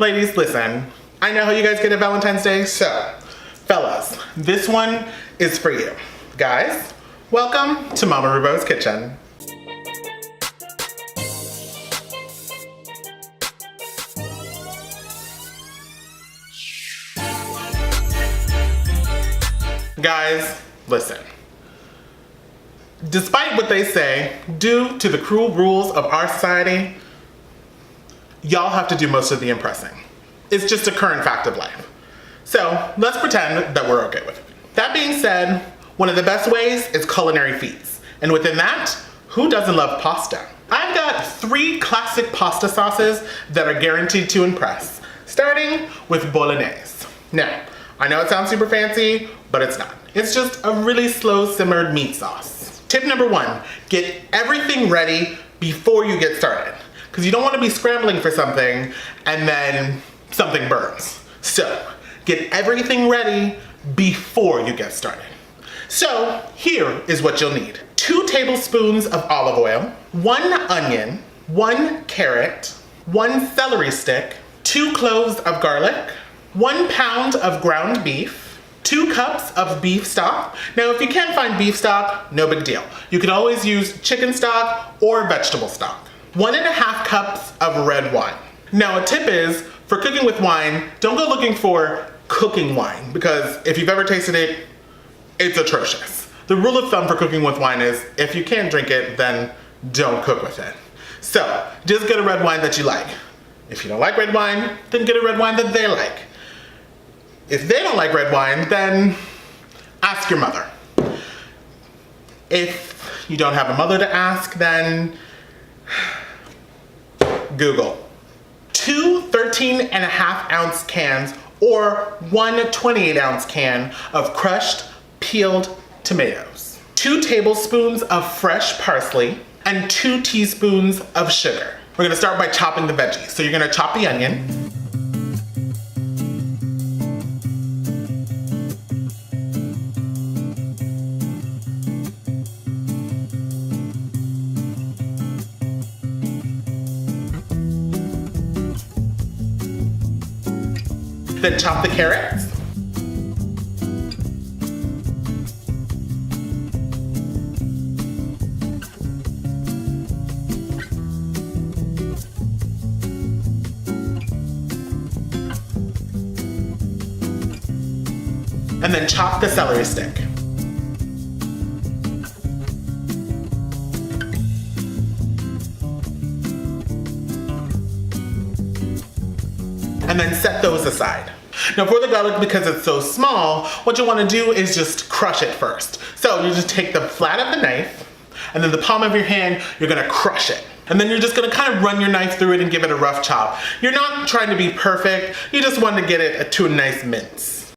Ladies, listen, I know how you guys get at Valentine's Day, so fellas, this one is for you. Guys, welcome to Mama Reubo's kitchen. Guys, listen. Despite what they say, due to the cruel rules of our society, y'all have to do most of the impressing. It's just a current fact of life. So let's pretend that we're okay with it. That being said, one of the best ways is culinary feats. And within that, who doesn't love pasta? I've got 3 classic pasta sauces that are guaranteed to impress, starting with bolognese. Now, I know it sounds super fancy, but it's not. It's just a really slow simmered meat sauce. Tip number 1, get everything ready before you get started, because you don't want to be scrambling for something and then something burns. So get everything ready before you get started. So here is what you'll need. 2 tablespoons of olive oil, 1 onion, 1 carrot, 1 celery stick, 2 cloves of garlic, 1 pound of ground beef, 2 cups of beef stock. Now, if you can't find beef stock, no big deal. You could always use chicken stock or vegetable stock. 1.5 cups of red wine. Now, a tip is, for cooking with wine, don't go looking for cooking wine, because if you've ever tasted it, it's atrocious. The rule of thumb for cooking with wine is, if you can't drink it, then don't cook with it. So, just get a red wine that you like. If you don't like red wine, then get a red wine that they like. If they don't like red wine, then ask your mother. If you don't have a mother to ask, then Google. 2 13.5-ounce cans or 1 28-ounce can of crushed peeled tomatoes, 2 tablespoons of fresh parsley, and 2 teaspoons of sugar. We're gonna start by chopping the veggies. So you're gonna chop the onion. Then chop the carrots. And then chop the celery stick. And then set those aside. Now for the garlic, because it's so small, what you want to do is just crush it first. So you just take the flat of the knife, and then the palm of your hand, you're gonna crush it. And then you're just gonna kind of run your knife through it and give it a rough chop. You're not trying to be perfect, you just want to get it to a nice mince.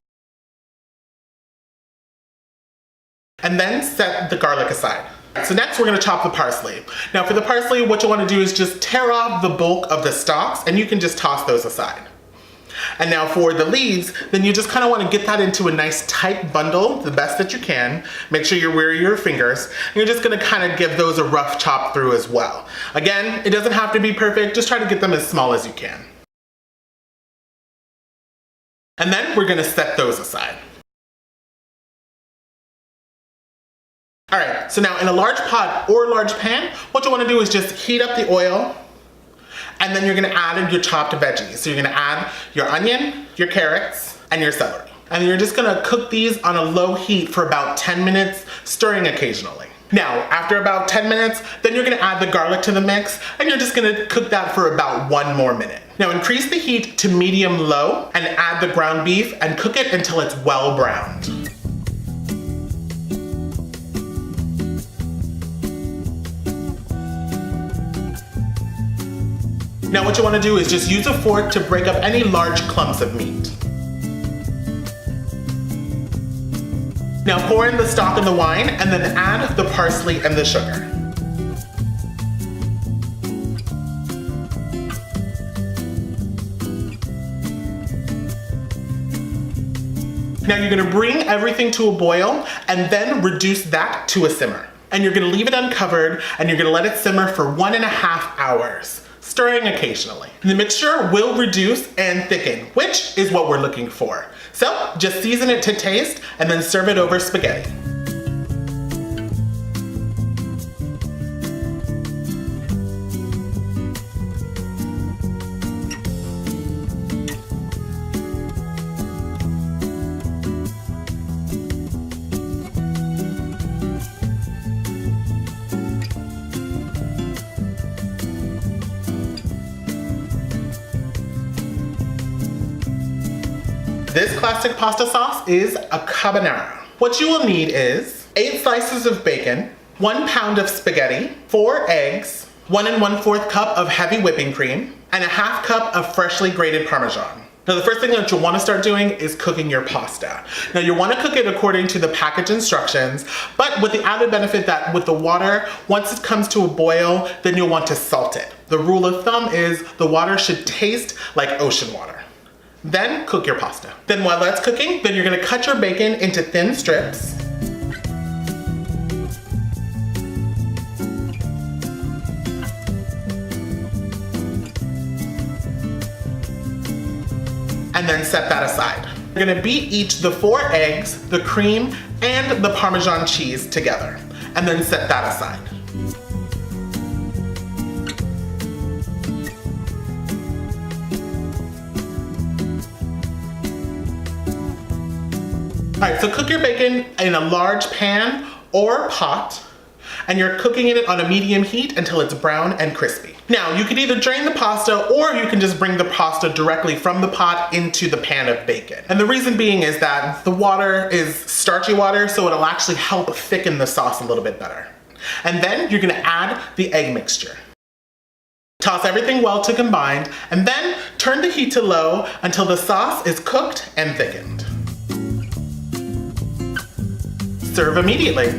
And then set the garlic aside. So next we're gonna chop the parsley. Now for the parsley, what you wanna do is just tear off the bulk of the stalks, and you can just toss those aside. And now for the leaves, then you just kind of want to get that into a nice tight bundle, the best that you can. Make sure you're wary of your fingers. And you're just going to kind of give those a rough chop through as well. Again, it doesn't have to be perfect, just try to get them as small as you can. And then we're going to set those aside. Alright, so now in a large pot or a large pan, what you want to do is just heat up the oil. And then you're gonna add your chopped veggies. So you're gonna add your onion, your carrots, and your celery. And you're just gonna cook these on a low heat for about 10 minutes, stirring occasionally. Now, after about 10 minutes, then you're gonna add the garlic to the mix, and you're just gonna cook that for about 1 more minute. Now increase the heat to medium-low, and add the ground beef, and cook it until it's well browned. Now what you want to do is just use a fork to break up any large clumps of meat. Now pour in the stock and the wine, and then add the parsley and the sugar. Now you're going to bring everything to a boil, and then reduce that to a simmer. And you're going to leave it uncovered, and you're going to let it simmer for 1.5 hours. stirring occasionally. The mixture will reduce and thicken, which is what we're looking for. So just season it to taste and then serve it over spaghetti. This classic pasta sauce is a carbonara. What you will need is 8 slices of bacon, 1 pound of spaghetti, 4 eggs, 1 1/4 cup of heavy whipping cream, and a 1/2 cup of freshly grated Parmesan. Now the first thing that you'll want to start doing is cooking your pasta. Now you want to cook it according to the package instructions, but with the added benefit that with the water, once it comes to a boil, then you'll want to salt it. The rule of thumb is the water should taste like ocean water. Then cook your pasta. Then while that's cooking, then you're gonna cut your bacon into thin strips. And then set that aside. You're gonna beat each the 4 eggs, the cream, and the Parmesan cheese together. And then set that aside. All right, so cook your bacon in a large pan or pot, and you're cooking it on a medium heat until it's brown and crispy. Now, you can either drain the pasta or you can just bring the pasta directly from the pot into the pan of bacon. And the reason being is that the water is starchy water, so it'll actually help thicken the sauce a little bit better. And then you're gonna add the egg mixture. Toss everything well to combine, and then turn the heat to low until the sauce is cooked and thickened. Serve immediately.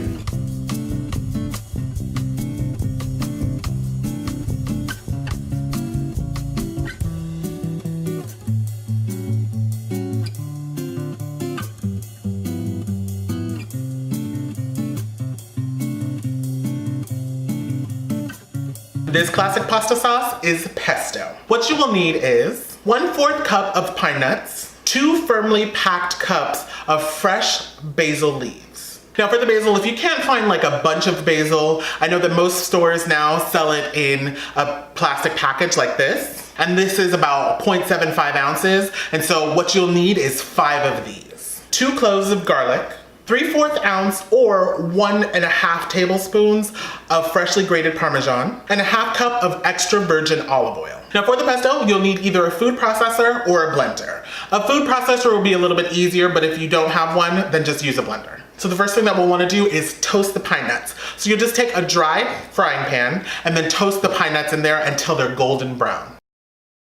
This classic pasta sauce is pesto. What you will need is 1/4 cup of pine nuts, 2 firmly packed cups of fresh basil leaves. Now for the basil, if you can't find like a bunch of basil, I know that most stores now sell it in a plastic package like this. And this is about 0.75 ounces. And so what you'll need is 5 of these. 2 cloves of garlic, 3/4 ounce or 1.5 tablespoons of freshly grated Parmesan, and a 1/2 cup of extra virgin olive oil. Now for the pesto, you'll need either a food processor or a blender. A food processor will be a little bit easier, but if you don't have one, then just use a blender. So the first thing that we'll want to do is toast the pine nuts. So you'll just take a dry frying pan and then toast the pine nuts in there until they're golden brown.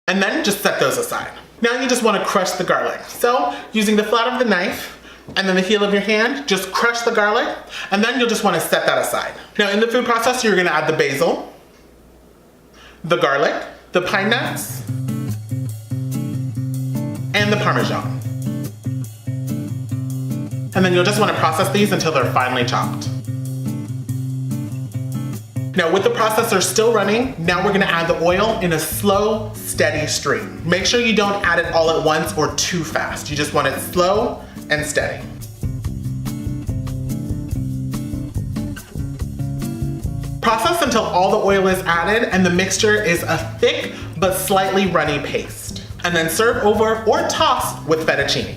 And then just set those aside. Now you just want to crush the garlic. So using the flat of the knife and then the heel of your hand, just crush the garlic, and then you'll just want to set that aside. Now in the food processor, you're going to add the basil, the garlic, the pine nuts, and the Parmesan. And then you'll just want to process these until they're finely chopped. Now with the processor still running, now we're gonna add the oil in a slow, steady stream. Make sure you don't add it all at once or too fast. You just want it slow and steady. Process until all the oil is added and the mixture is a thick but slightly runny paste. And then serve over or toss with fettuccine.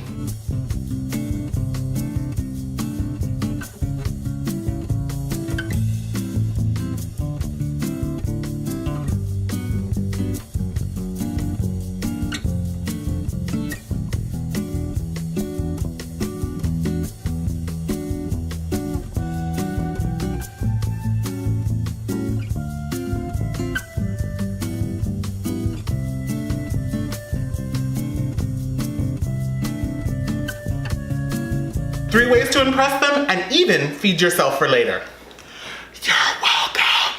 3 ways to impress them and even feed yourself for later. You're welcome.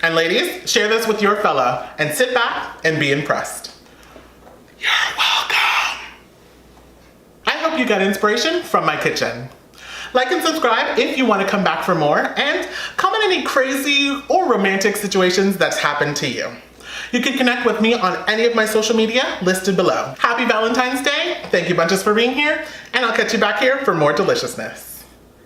And ladies, share this with your fella and sit back and be impressed. You're welcome. I hope you got inspiration from my kitchen. Like and subscribe if you want to come back for more, and comment any crazy or romantic situations that's happened to you. You can connect with me on any of my social media listed below. Happy Valentine's Day. Thank you bunches for being here, and I'll catch you back here for more deliciousness.